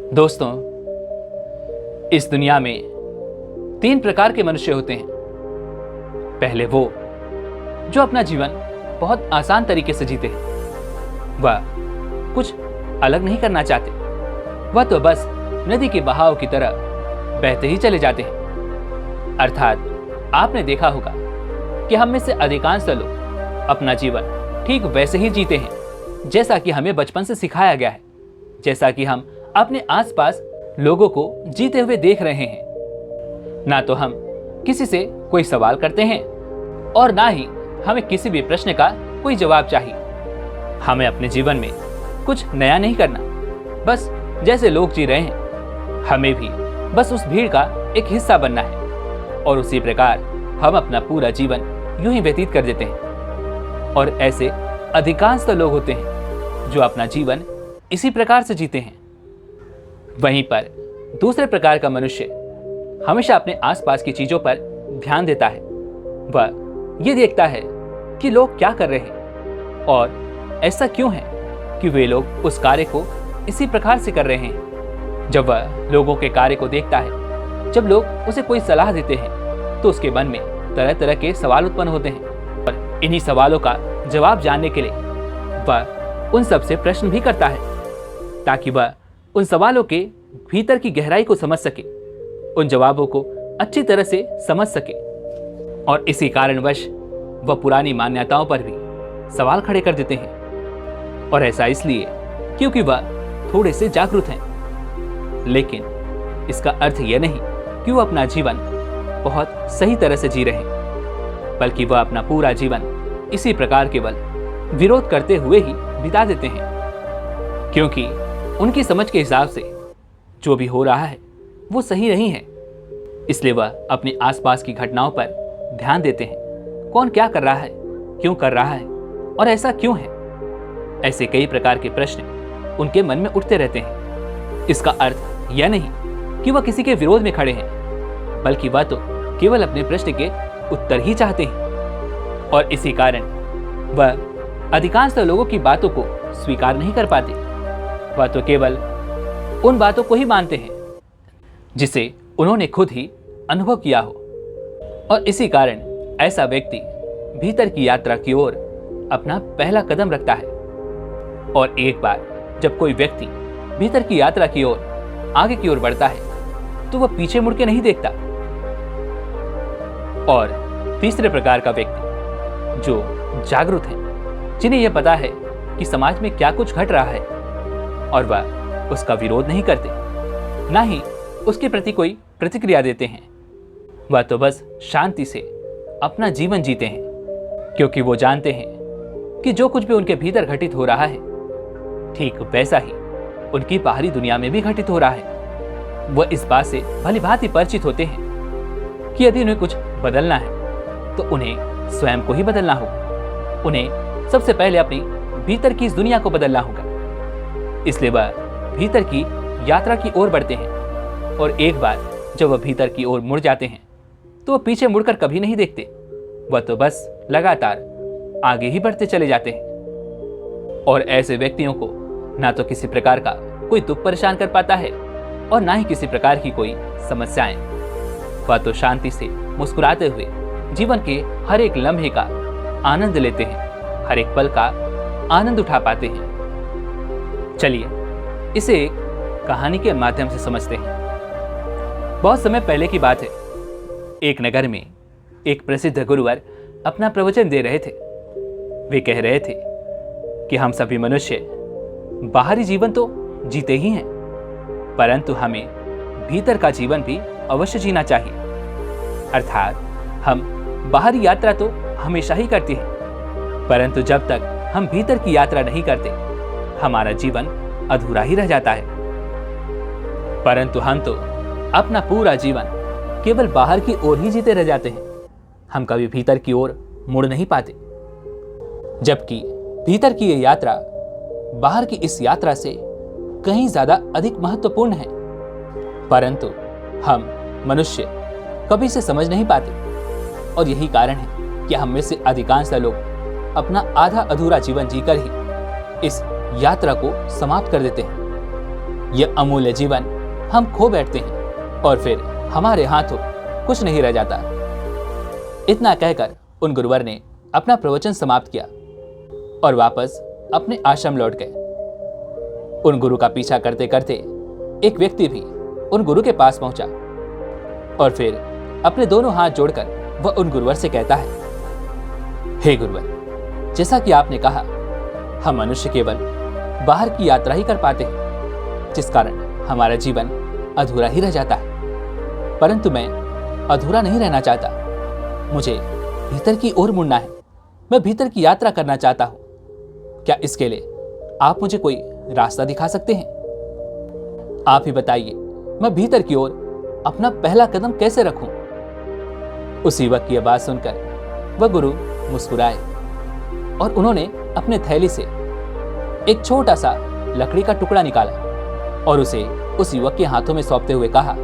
दोस्तों, इस दुनिया में 3 प्रकार के मनुष्य होते हैं। पहले वो जो अपना जीवन बहुत आसान तरीके से जीते हैं। वह कुछ अलग नहीं करना चाहते। वह तो बस नदी के बहाव की तरह बहते ही चले जाते हैं। अर्थात आपने देखा होगा कि हम में से अधिकांश लोग अपना जीवन ठीक वैसे ही जीते हैं जैसा कि हमें बचपन से सिखाया गया है, जैसा कि हम अपने आसपास लोगों को जीते हुए देख रहे हैं। ना तो हम किसी से कोई सवाल करते हैं और ना ही हमें किसी भी प्रश्न का कोई जवाब चाहिए। हमें अपने जीवन में कुछ नया नहीं करना, बस जैसे लोग जी रहे हैं हमें भी बस उस भीड़ का एक हिस्सा बनना है और उसी प्रकार हम अपना पूरा जीवन यूं ही व्यतीत कर देते हैं। और ऐसे अधिकांश तो लोग होते हैं जो अपना जीवन इसी प्रकार से जीते हैं। वहीं पर दूसरे प्रकार का मनुष्य हमेशा अपने आसपास की चीजों पर ध्यान देता है। वह ये देखता है कि लोग क्या कर रहे हैं और ऐसा क्यों है कि वे लोग उस कार्य को इसी प्रकार से कर रहे हैं। जब वह लोगों के कार्य को देखता है, जब लोग उसे कोई सलाह देते हैं, तो उसके मन में तरह तरह के सवाल उत्पन्न होते हैं और इन्हीं सवालों का जवाब जानने के लिए वह उन सब से प्रश्न भी करता है, ताकि वह उन सवालों के भीतर की गहराई को समझ सके, उन जवाबों को अच्छी तरह से समझ सके। और इसी कारणवश वह पुरानी मान्यताओं पर भी सवाल खड़े कर देते हैं। और ऐसा इसलिए क्योंकि वह थोड़े से जागरूक हैं। लेकिन इसका अर्थ यह नहीं कि वह अपना जीवन बहुत सही तरह से जी रहे हैं, बल्कि वह अपना पूरा जीवन इसी प्रकार केवल विरोध करते हुए ही बिता देते हैं। क्योंकि उनकी समझ के हिसाब से जो भी हो रहा है वो सही नहीं है, इसलिए वह अपने आसपास की घटनाओं पर ध्यान देते हैं। कौन क्या कर रहा है, क्यों कर रहा है और ऐसा क्यों है। ऐसे कई प्रकार के प्रश्न उनके मन में उठते रहते हैं। इसका अर्थ यह नहीं कि वह किसी के विरोध में खड़े हैं, बल्कि वह तो केवल अपने प्रश्न के उत्तर ही चाहते हैं। और इसी कारण वह अधिकांश लोगों की बातों को स्वीकार नहीं कर पाते। वह तो केवल उन बातों को ही मानते हैं जिसे उन्होंने खुद ही अनुभव किया हो। और इसी कारण ऐसा व्यक्ति भीतर की यात्रा की ओर अपना पहला कदम रखता है। और एक बार जब कोई व्यक्ति भीतर की यात्रा की ओर आगे की ओर बढ़ता है तो वह पीछे मुड़ के नहीं देखता। और तीसरे प्रकार का व्यक्ति जो जागरूक है, जिन्हें यह पता है कि समाज में क्या कुछ घट रहा है, और वह उसका विरोध नहीं करते, ना ही उसके प्रति कोई प्रतिक्रिया देते हैं। वह तो बस शांति से अपना जीवन जीते हैं, क्योंकि वो जानते हैं कि जो कुछ भी उनके भीतर घटित हो रहा है ठीक वैसा ही उनकी बाहरी दुनिया में भी घटित हो रहा है। वह इस बात से भली भांति परिचित होते हैं कि यदि उन्हें कुछ बदलना है तो उन्हें स्वयं को ही बदलना होगा। उन्हें सबसे पहले अपनी भीतर की इस दुनिया को बदलना होगा। इसलिए वह भीतर की यात्रा की ओर बढ़ते हैं। और एक बार जब वह भीतर की ओर मुड़ जाते हैं तो वह पीछे मुड़कर कभी नहीं देखते। वह तो बस लगातार आगे ही बढ़ते चले जाते हैं। और ऐसे व्यक्तियों को ना तो किसी प्रकार का कोई दुख परेशान कर पाता है और ना ही किसी प्रकार की कोई समस्याएं। वह तो शांति से मुस्कुराते हुए जीवन के हर एक लम्हे का आनंद लेते हैं, हर एक पल का आनंद उठा पाते हैं। चलिए इसे एक कहानी के माध्यम से समझते हैं। बहुत समय पहले की बात है। एक नगर में एक प्रसिद्ध गुरुवर अपना प्रवचन दे रहे थे। वे कह रहे थे कि हम सभी मनुष्य बाहरी जीवन तो जीते ही हैं, परंतु हमें भीतर का जीवन भी अवश्य जीना चाहिए। अर्थात हम बाहरी यात्रा तो हमेशा ही करते हैं, परंतु जब तक हम भीतर की यात्रा नहीं करते हमारा जीवन अधूरा ही रह जाता है। परंतु हम तो अपना पूरा जीवन केवल बाहर की ओर ही जीते रह जाते हैं। हम कभी भीतर की ओर मुड़ नहीं पाते, जबकि भीतर की यह यात्रा बाहर की इस यात्रा से कहीं ज्यादा अधिक महत्वपूर्ण है। परंतु हम मनुष्य कभी इसे समझ नहीं पाते और यही कारण है कि हम में से अधिकांश लोग अपना आधा अधूरा जीवन जीकर ही इस यात्रा को समाप्त कर देते हैं। ये अमूल्य जीवन हम खो बैठते हैं और फिर हमारे हाथों कुछ नहीं रह जाता। इतना कहकर उन गुरुवर ने अपना प्रवचन समाप्त किया और वापस अपने आश्रम लौट गए। उन गुरु का पीछा करते करते एक व्यक्ति भी उन गुरु के पास पहुंचा और फिर अपने दोनों हाथ जोड़कर वह उन गुरुवर से कहता है, हे गुरुवर, जैसा कि आपने कहा, हम मनुष्य केवल बाहर की यात्रा ही कर पाते हैं, जिस कारण हमारा जीवन अधूरा ही रह जाता है। परंतु मैं अधूरा नहीं रहना चाहता, मुझे भीतर की ओर मुड़ना है। मैं भीतर की यात्रा करना चाहता हूं। क्या इसके लिए आप मुझे कोई रास्ता दिखा सकते हैं? आप ही बताइए, मैं भीतर की ओर अपना पहला कदम कैसे रखूं? उस युवक की आवाज सुनकर वह गुरु मुस्कुराए और उन्होंने अपने थैली से एक छोटा सा लकड़ी का टुकड़ा निकाला और उसे उस युवक के हाथों में सौंपते हुए कहा,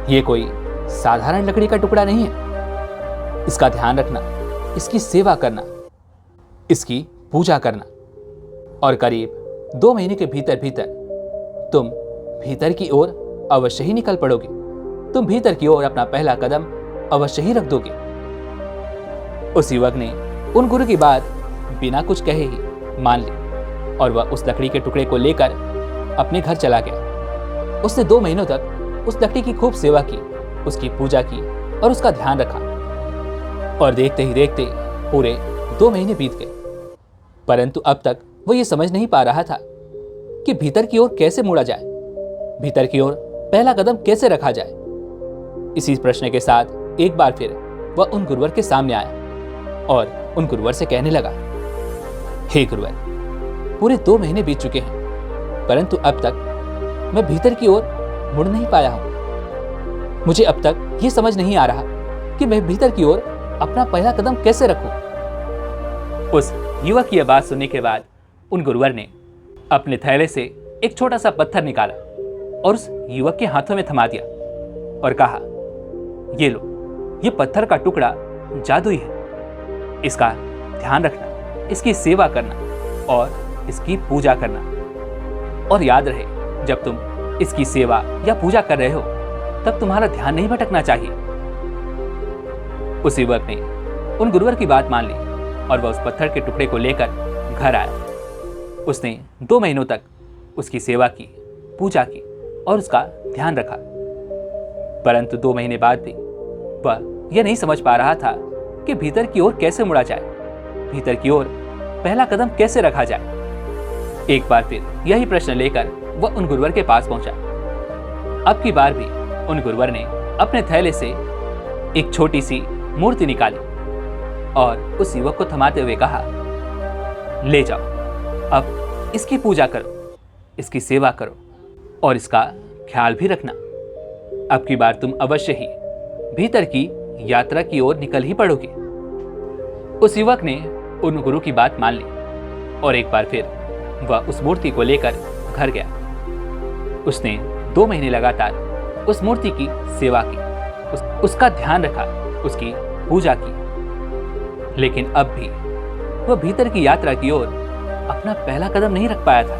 यह कोई साधारण लकड़ी का टुकड़ा नहीं है। इसका ध्यान रखना, इसकी सेवा करना, इसकी पूजा करना और करीब 2 महीने के भीतर भीतर तुम भीतर की ओर अवश्य ही निकल पड़ोगे। तुम भीतर की ओर अपना पहला कदम अवश्य ही रख दोगे। उस युवक ने उन गुरु की बात बिना कुछ कहे ही मान ली और वह उस लकड़ी के टुकड़े को लेकर अपने घर चला गया। उसने 2 महीनों तक उस लकड़ी की खूब सेवा की, उसकी पूजा की और उसका ध्यान रखा और देखते ही देखते पूरे 2 महीने बीत गए। परंतु अब तक वो ये समझ नहीं पा रहा था कि भीतर की ओर कैसे मुड़ा जाए, भीतर की ओर पहला कदम कैसे रखा जाए। इसी प्रश्न के साथ एक बार फिर वह उन गुरुवर के सामने आया और उन गुरुवर से कहने लगा, हे गुरुवर, पूरे 2 महीने बीत चुके हैं, परंतु अब तक मैं भीतर की ओर मुड़ नहीं पाया हूं। मुझे अब तक ये समझ नहीं आ रहा कि मैं भीतर की ओर अपना पहला कदम कैसे रखूं। उस युवक की बात सुनने के बाद उन गुरुवर ने अपने थैले से एक छोटा सा पत्थर निकाला और उस युवक के हाथों में थमा दिया और कहा, ये लो, ये पत्थर का टुकड़ा जादुई है। इसका ध्यान रखना, इसकी सेवा करना और इसकी पूजा करना। और याद रहे, जब तुम इसकी सेवा या पूजा कर रहे हो तब तुम्हारा ध्यान नहीं भटकना चाहिए। उस युवक ने उन गुरुवर की बात मान ली और वह उस पत्थर के टुकड़े को लेकर घर आया। उसने 2 महीनों तक उसकी सेवा की, पूजा की और उसका ध्यान रखा। परंतु 2 महीने बाद भी वह यह नहीं समझ पा रहा था कि भीतर की ओर कैसे मुड़ा जाए, भीतर की ओर पहला कदम कैसे रखा जाए। एक बार फिर यही प्रश्न लेकर वह उन गुरुवर के पास पहुंचा। अब की बार भी उन गुरुवर ने अपने थैले से एक छोटी सी मूर्ति निकाली और उस युवक को थमाते हुए कहा, ले जाओ, अब इसकी पूजा करो, इसकी सेवा करो और इसका ख्याल भी रखना। अब की बार तुम अवश्य ही भीतर की यात्रा की ओर निकल ही पड़ोगे। उस युवक ने उन गुरु की बात मान ली और एक बार फिर वह उस मूर्ति को लेकर घर गया। उसने 2 महीने लगातार उस मूर्ति की सेवा की, उसका ध्यान रखा, उसकी पूजा की, लेकिन अब भी वह भीतर की यात्रा की ओर अपना पहला कदम नहीं रख पाया था,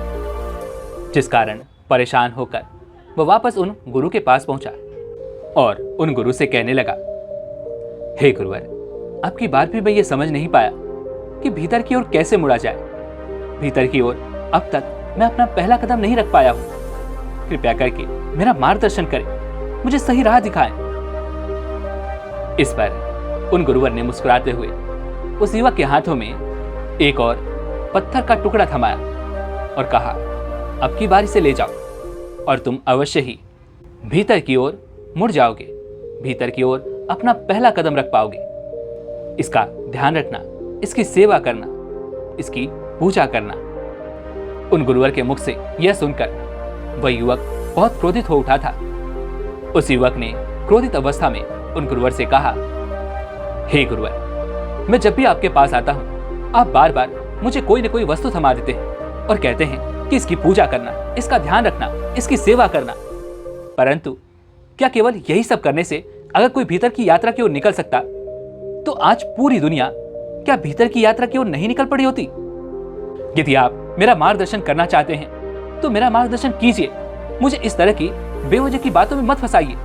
जिस कारण परेशान होकर वह वापस उन गुरु के पास पहुंचा और उन गुरु से कहने लगा, हे गुरुवर, अब की बार भी मैं ये समझ नहीं पाया कि भीतर की ओर कैसे मुड़ा जाए। भीतर की ओर अब तक मैं अपना पहला कदम नहीं रख पाया हूं। कृपया करके मेरा मार्गदर्शन करें, मुझे सही राह दिखाएं। इस पर उन गुरुवर ने मुस्कुराते हुए उस युवक के हाथों में एक और पत्थर का टुकड़ा थमाया और कहा, अब की बारी से ले जाओ और तुम अवश्य ही भीतर की ओर मुड़ जाओगे, भीतर की ओर अपना पहला कदम रख पाओगे। इसका ध्यान रखना, इसकी सेवा करना, इसकी पूजा करना। उन गुरुवर के मुख से यह सुनकर वह युवक बहुत क्रोधित हो उठा था। उस युवक ने क्रोधित अवस्था में उन गुरुवर से कहा, हे गुरुवर, मैं जब भी आपके पास आता हूं, आप बार बार मुझे कोई न कोई वस्तु थमा देते हैं और कहते हैं कि इसकी पूजा करना, इसका ध्यान रखना, इसकी सेवा करना। परंतु क्या केवल यही सब करने से अगर कोई भीतर की यात्रा की ओर निकल सकता, तो आज पूरी दुनिया क्या भीतर की यात्रा की ओर नहीं निकल पड़ी होती? यदि आप मेरा मार्गदर्शन करना चाहते हैं तो मेरा मार्गदर्शन कीजिए, मुझे इस तरह की बेवजह की बातों में मत फंसाइए।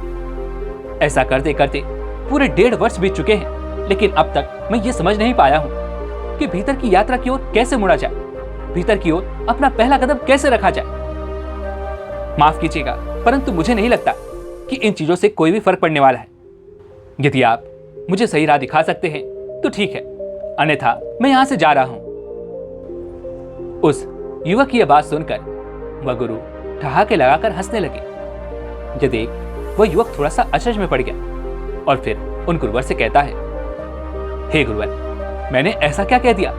ऐसा करते करते पूरे 1.5 वर्ष बीत चुके हैं, लेकिन अब तक मैं ये समझ नहीं पाया हूँ कि भीतर की यात्रा की ओर कैसे मुड़ा जाए, भीतर की ओर अपना पहला कदम कैसे रखा जाए। माफ कीजिएगा, परंतु मुझे नहीं लगता कि इन चीजों से कोई भी फर्क पड़ने वाला है। यदि आप मुझे सही राह दिखा सकते हैं तो ठीक है, अन्यथा मैं यहां से जा रहा हूं। उस युवक की यह बात सुनकर वह गुरु ठहाके लगाकर हंसने लगे। यह देख वह युवक थोड़ा सा अचरज में पड़ गया और फिर उन गुरुवर से कहता है, हे गुरुवर, मैंने ऐसा क्या कह दिया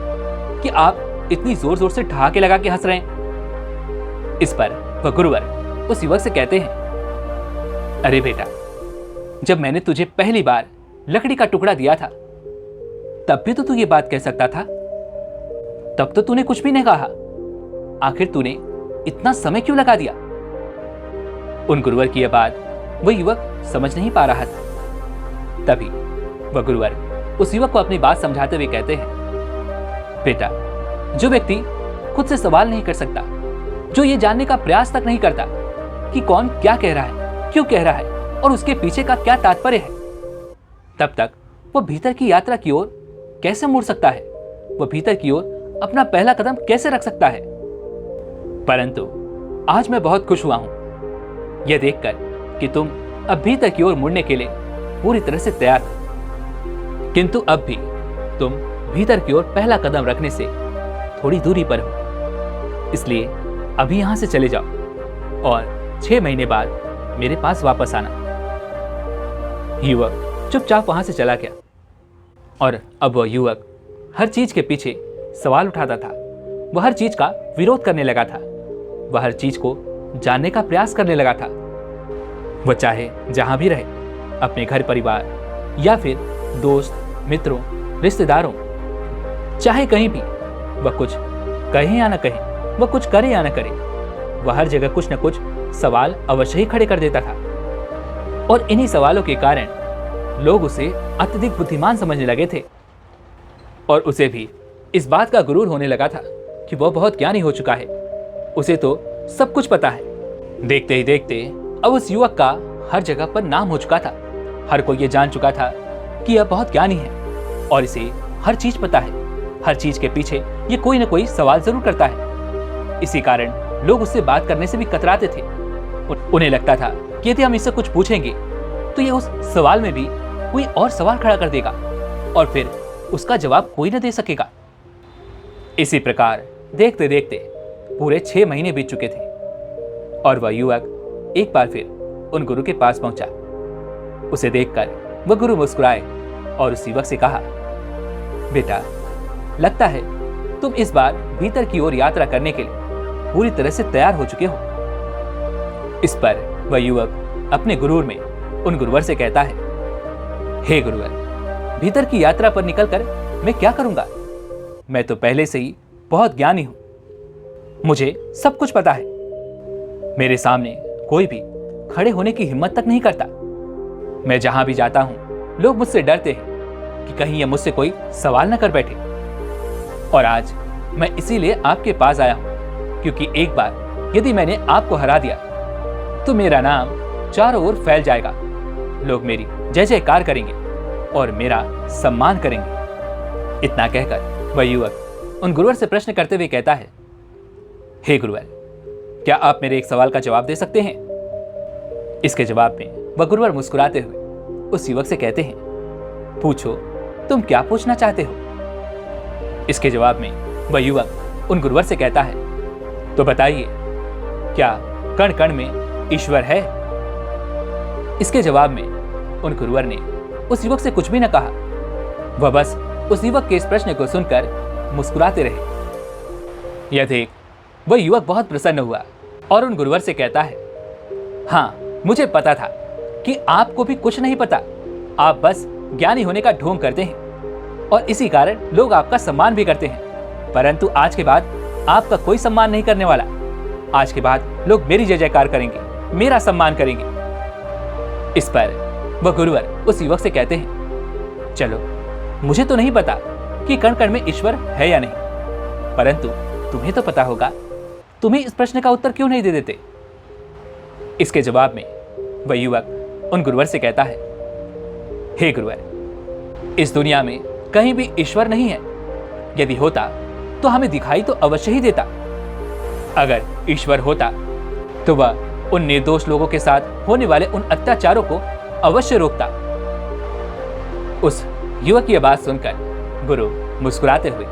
कि आप इतनी जोर जोर से ठहाके लगा के हंस रहे हैं। इस पर वह गुरुवर उस युवक से कहते हैं, अरे बेटा, जब मैंने तुझे पहली बार लकड़ी का टुकड़ा दिया था तब भी तो तू ये बात कह सकता था, तब तो तूने कुछ भी नहीं कहा। आखिर तूने इतना समय क्यों लगा दिया। उन गुरुवर की यह बात वह युवक समझ नहीं पा रहा था। तभी वह गुरुवर उस युवक को अपनी बात समझाते हुए कहते हैं, बेटा, जो व्यक्ति खुद से सवाल नहीं कर सकता, जो ये जानने का प्रयास तक नहीं करता कि कौन क्या कह रहा है, क्यों कह रहा है और उसके पीछे का क्या तात्पर्य है, तब तक वह भीतर की यात्रा की ओर कैसे मुड़ सकता है, वह भीतर की ओर अपना पहला कदम कैसे रख सकता है। परंतु आज मैं बहुत खुश हुआ हूं यह देखकर कि तुम अब भीतर की ओर मुड़ने के लिए पूरी तरह से तैयार हो, किंतु अब भी तुम भीतर की ओर पहला कदम रखने से थोड़ी दूरी पर हो। इसलिए अभी यहां से चले जाओ और 6 महीने बाद मेरे पास वापस आना। युवक चुपचाप वहां से चला गया और अब वह युवक हर चीज के पीछे सवाल उठाता था। वह हर चीज का विरोध करने लगा था। वह हर चीज को जानने का प्रयास करने लगा था। वह चाहे जहां भी रहे, अपने घर परिवार या फिर दोस्त मित्रों रिश्तेदारों, चाहे कहीं भी, वह कुछ कहे या न कहे, वह कुछ करे या न करे, वह हर जगह कुछ न कुछ सवाल अवश्य ही खड़े कर देता था। और इन्हीं सवालों के कारण लोग उसे अत्यधिक बुद्धिमान समझने लगे थे और उसे भी इस बात का गुरूर होने लगा था कि वह बहुत ज्ञानी हो चुका है, उसे तो सब कुछ पता है। देखते ही देखते अब उस युवक का हर जगह पर नाम हो चुका था। हर कोई ये जान चुका था कि यह बहुत ज्ञानी है और इसे हर चीज पता है। हर चीज के पीछे ये कोई ना कोई सवाल जरूर करता है। इसी कारण लोग उससे बात करने से भी कतराते थे। उन्हें लगता था कि यदि हम इससे कुछ पूछेंगे तो यह उस सवाल में भी कोई और सवाल खड़ा कर देगा और फिर उसका जवाब कोई न दे सकेगा। इसी प्रकार देखते देखते पूरे 6 महीने बीत चुके थे और वह युवक एक बार फिर उन गुरु के पास पहुंचा। उसे देखकर वह गुरु मुस्कुराए और उस युवक से कहा, बेटा, लगता है तुम इस बार भीतर की ओर यात्रा करने के लिए पूरी तरह से तैयार हो चुके हो। इस पर वह युवक अपने गुरूर में उन गुरुवर से कहता है, हे गुरुवर, भीतर की यात्रा पर निकलकर मैं क्या करूंगा। मैं तो पहले से ही बहुत ज्ञानी हूं, मुझे सब कुछ पता है। मेरे सामने कोई भी खड़े होने की हिम्मत तक नहीं करता। मैं जहां भी जाता हूं लोग मुझसे डरते हैं कि कहीं ये मुझसे कोई सवाल न कर बैठे। और आज मैं इसीलिए आपके पास आया हूं क्योंकि एक बार यदि मैंने आपको हरा दिया तो मेरा नाम चारों ओर फैल जाएगा। लोग मेरी जय जयकार करेंगे और मेरा सम्मान करेंगे। इतना कहकर वह युवक उन गुरुवर से प्रश्न करते हुए कहता है, हे गुरुवर, क्या आप मेरे एक सवाल का जवाब दे सकते हैं। इसके जवाब में वह गुरुवर मुस्कुराते हुए उस युवक से कहते हैं, पूछो, तुम क्या पूछना चाहते हो। इसके जवाब में वह युवक उन गुरुवर से कहता है, तो बताइए, क्या कण कण में ईश्वर है। इसके जवाब में उन गुरुवर ने उस युवक से कुछ भी न कहा। वह बस उस युवक के इस प्रश्न को सुनकर मुस्कुराते रहे। यह देख वह युवक बहुत प्रसन्न हुआ और उन गुरुवर से कहता है, हाँ, मुझे पता था कि आपको भी कुछ नहीं पता। आप बस ज्ञानी होने का ढोंग करते हैं और इसी कारण लोग आपका सम्मान भी करते हैं। परंतु आज के बाद आपका कोई सम्मान नहीं करने वाला। आज के बाद लोग मेरी जय जयकार करेंगे, मेरा सम्मान करेंगे। इस पर वह गुरुवर उस युवक से कहते हैं, चलो, मुझे तो नहीं पता कि कण कण में ईश्वर है या नहीं, परंतु तुम्हें तो पता होगा। तुम्हें इस प्रश्न का उत्तर क्यों नहीं दे देते? इसके जवाब में वह युवक उन गुरुवर से कहता है, हे गुरुवर, इस दुनिया में कहीं भी ईश्वर नहीं है। यदि होता तो हमें दिखाई तो अवश्य ही देता। अगर ईश्वर होता तो वह उन निर्दोष लोगों के साथ होने वाले उन अत्याचारों को अवश्य रोकता। उस युवक की बात सुनकर गुरु मुस्कुराते हुए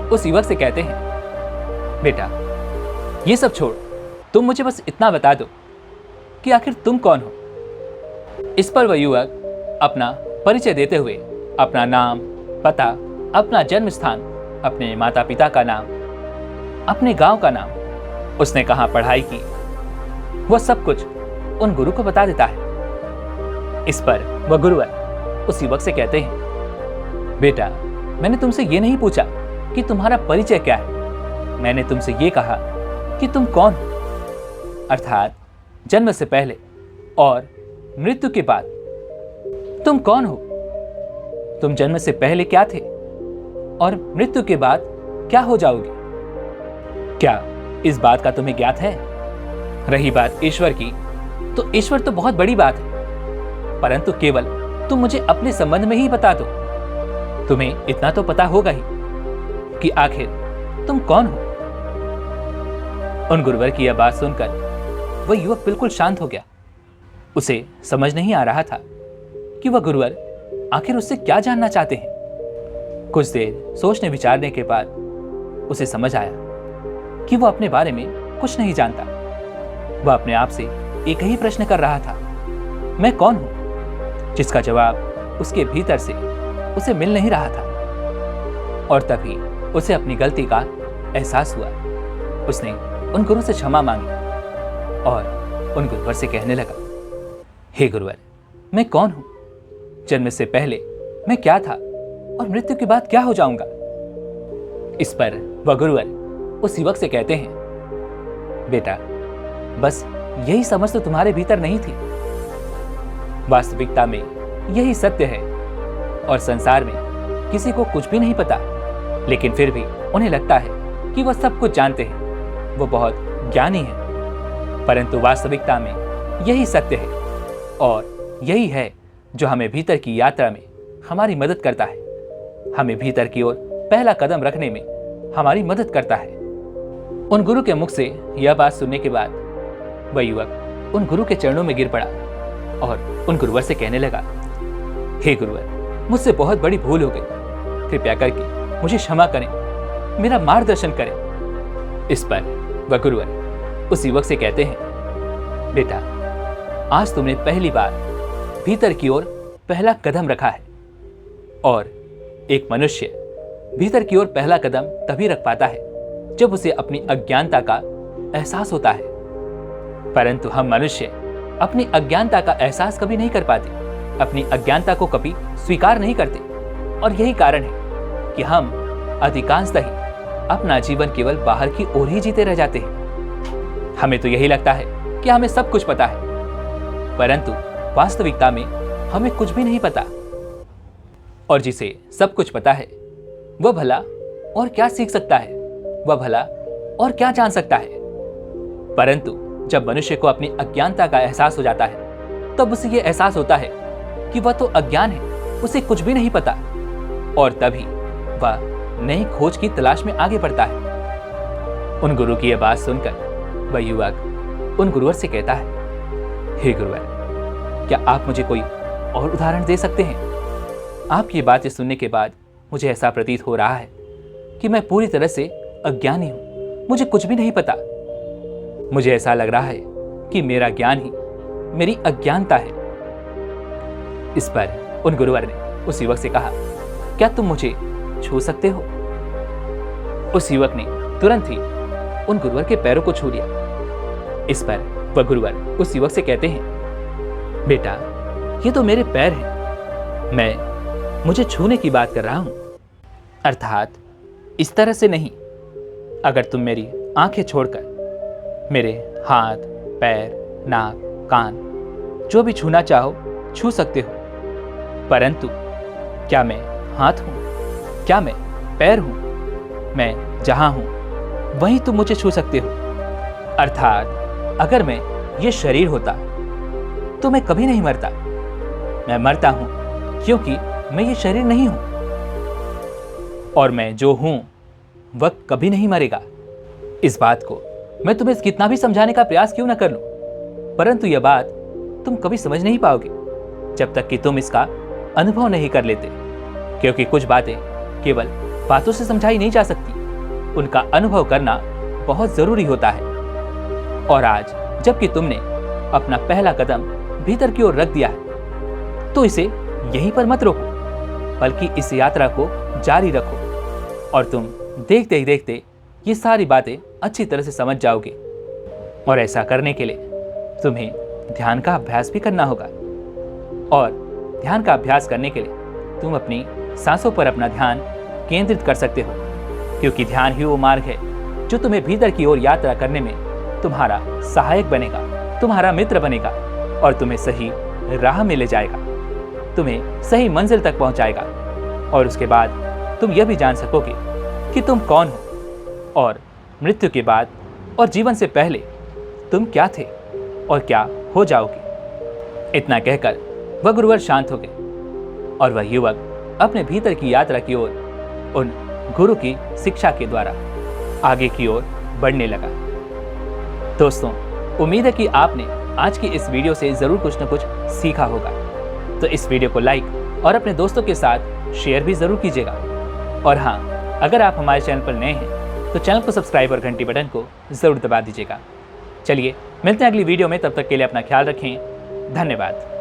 उस युवक से कहते हैं, बेटा, ये सब छोड़, तुम मुझे बस इतना बता दो कि आखिर तुम कौन हो। इस पर वह युवक अपना परिचय देते हुए अपना नाम, पता, अपना जन्म स्थान, अपने माता पिता का नाम, अपने गांव का नाम, उसने कहां पढ़ाई की, वह सब कुछ उन गुरु को बता देता है। इस पर वह गुरुवर उस युवक से कहते हैं, बेटा, मैंने तुमसे ये नहीं पूछा कि तुम्हारा परिचय क्या है। मैंने तुमसे ये कहा कि तुम कौन हो, अर्थात जन्म से पहले और मृत्यु के बाद तुम कौन हो। तुम जन्म से पहले क्या थे और मृत्यु के बाद क्या हो जाओगे? क्या इस बात का तुम्हें ज्ञात है? रही बात ईश्वर की, तो ईश्वर तो बहुत बड़ी बात है, परंतु केवल तुम मुझे अपने संबंध में ही बता दो। तुम्हें इतना तो पता होगा ही कि आखिर तुम कौन हो। उन गुरुवर की यह बात सुनकर वह युवक बिल्कुल शांत हो गया। उसे समझ नहीं आ रहा था कि वह गुरुवर आखिर उससे क्या जानना चाहते हैं। कुछ देर सोचने विचारने के बाद उसे समझ आया कि वह अपने बारे में कुछ नहीं जानता। वह अपने आप से एक ही प्रश्न कर रहा था, मैं कौन हूं, जिसका जवाब उसके भीतर से उसे मिल नहीं रहा था। और तभी उसे अपनी गलती का एहसास हुआ। उसने उन गुरु से क्षमा मांगी और उन गुरुवर से कहने लगा, हे गुरुवर, मैं कौन हूं? जन्म से पहले मैं क्या था और मृत्यु के बाद क्या हो जाऊंगा? इस पर वह गुरुवर उस युवक से कहते हैं, बेटा, बस यही समझ तो तुम्हारे भीतर नहीं थी। वास्तविकता में यही सत्य है और संसार में किसी को कुछ भी नहीं पता, लेकिन फिर भी उन्हें लगता है कि वह सब कुछ जानते हैं, वो बहुत ज्ञानी है। परंतु वास्तविकता में यही सत्य है और यही है जो हमें भीतर की यात्रा में हमारी मदद करता है, हमें भीतर की ओर पहला कदम रखने में हमारी मदद करता है। उन गुरु के मुख से यह बात सुनने के बाद वह युवक उन गुरु के चरणों में गिर पड़ा और उन गुरुवर से कहने लगा, हे गुरुवर, मुझसे बहुत बड़ी भूल हो गई, कृपया करके मुझे क्षमा करें, मेरा मार्गदर्शन करें। इस पर वह गुरुवर उस युवक से कहते हैं, बेटा, आज तुमने पहली बार भीतर की ओर पहला कदम रखा है और एक मनुष्य भीतर की ओर पहला कदम तभी रख पाता है जब उसे अपनी अज्ञानता का एहसास होता है। परंतु हम मनुष्य अपनी अज्ञानता का एहसास कभी नहीं कर पाते, अपनी अज्ञानता को कभी स्वीकार नहीं करते और यही कारण है कि हम अधिकांशतः अपना जीवन केवल बाहर की ओर ही जीते रह जाते हैं। हमें तो यही लगता है कि हमें सब कुछ पता है, परंतु वास्तविकता में हमें कुछ भी नहीं पता। और जिसे सब कुछ पता है वह भला और क्या सीख सकता है, वह भला और क्या जान सकता है। परंतु जब मनुष्य को अपनी अज्ञानता का एहसास हो जाता है तब उसे यह एहसास होता है कि वह तो अज्ञान है, उसे कुछ भी नहीं पता, और तभी वह नई खोज की तलाश में आगे बढ़ता है। उन गुरु की यह बात सुनकर वह युवक उन गुरुवर से कहता है, हे गुरुवर, क्या आप मुझे कोई और उदाहरण दे सकते हैं? आपकी ये बातें सुनने के बाद मुझे ऐसा प्रतीत हो रहा है कि मैं पूरी तरह से अज्ञानी हूं, मुझे कुछ भी नहीं पता। मुझे ऐसा लग रहा है कि मेरा ज्ञान ही मेरी अज्ञानता है। इस पर उन गुरुवर ने उस युवक से कहा, क्या तुम मुझे छू सकते हो? उस युवक ने तुरंत ही उन गुरुवर के पैरों को छू लिया। इस पर वह गुरुवर उस युवक से कहते हैं, बेटा, ये तो मेरे पैर हैं, मैं मुझे छूने की बात कर रहा हूं, अर्थात इस तरह से नहीं। अगर तुम मेरी आंखें छोड़कर मेरे हाथ, पैर, नाक, कान, जो भी छूना चाहो छू सकते हो, परंतु क्या मैं हाथ हूं? क्या मैं पैर हूं? मैं जहां हूं वहीं तुम मुझे छू सकते हो, अर्थात अगर मैं ये शरीर होता तो मैं कभी नहीं मरता। मैं मरता हूं क्योंकि मैं ये शरीर नहीं हूं, और मैं जो हूं वह कभी नहीं मरेगा। इस बात को मैं तुम्हें कितना भी समझाने का प्रयास क्यों न कर लूं, परंतु यह बात तुम कभी समझ नहीं पाओगे जब तक कि तुम इसका अनुभव नहीं कर लेते, क्योंकि कुछ बातें केवल बातों से समझाई नहीं जा सकती, उनका अनुभव करना बहुत जरूरी होता है। और आज जबकि तुमने अपना पहला कदम भीतर की ओर रख दिया है, तो इसे यहीं पर मत रोको, बल्कि इस यात्रा को जारी रखो और तुम देखते ही देखते ये सारी बातें अच्छी तरह से समझ जाओगे। और ऐसा करने के लिए तुम्हें ध्यान का अभ्यास भी करना होगा, और ध्यान का अभ्यास करने के लिए तुम अपनी सांसों पर अपना ध्यान केंद्रित कर सकते हो, क्योंकि ध्यान ही वो मार्ग है जो तुम्हें भीतर की ओर यात्रा करने में तुम्हारा सहायक बनेगा, तुम्हारा मित्र बनेगा और तुम्हें सही राह में ले जाएगा, तुम्हें सही मंजिल तक पहुंचाएगा। और उसके बाद तुम यह भी जान सकोगे कि तुम कौन हो, और मृत्यु के बाद और जीवन से पहले तुम क्या थे और क्या हो जाओगे। इतना कहकर वह गुरुवर शांत हो गए और वह युवक अपने भीतर की यात्रा की ओर उन गुरु की शिक्षा के द्वारा आगे की ओर बढ़ने लगा। दोस्तों, उम्मीद है कि आपने आज की इस वीडियो से जरूर कुछ न कुछ सीखा होगा, तो इस वीडियो को लाइक और अपने दोस्तों के साथ शेयर भी जरूर कीजिएगा। और हाँ, अगर आप हमारे चैनल पर नए हैं तो चैनल को सब्सक्राइब और घंटी बटन को जरूर दबा दीजिएगा। चलिए मिलते हैं अगली वीडियो में, तब तक के लिए अपना ख्याल रखें। धन्यवाद।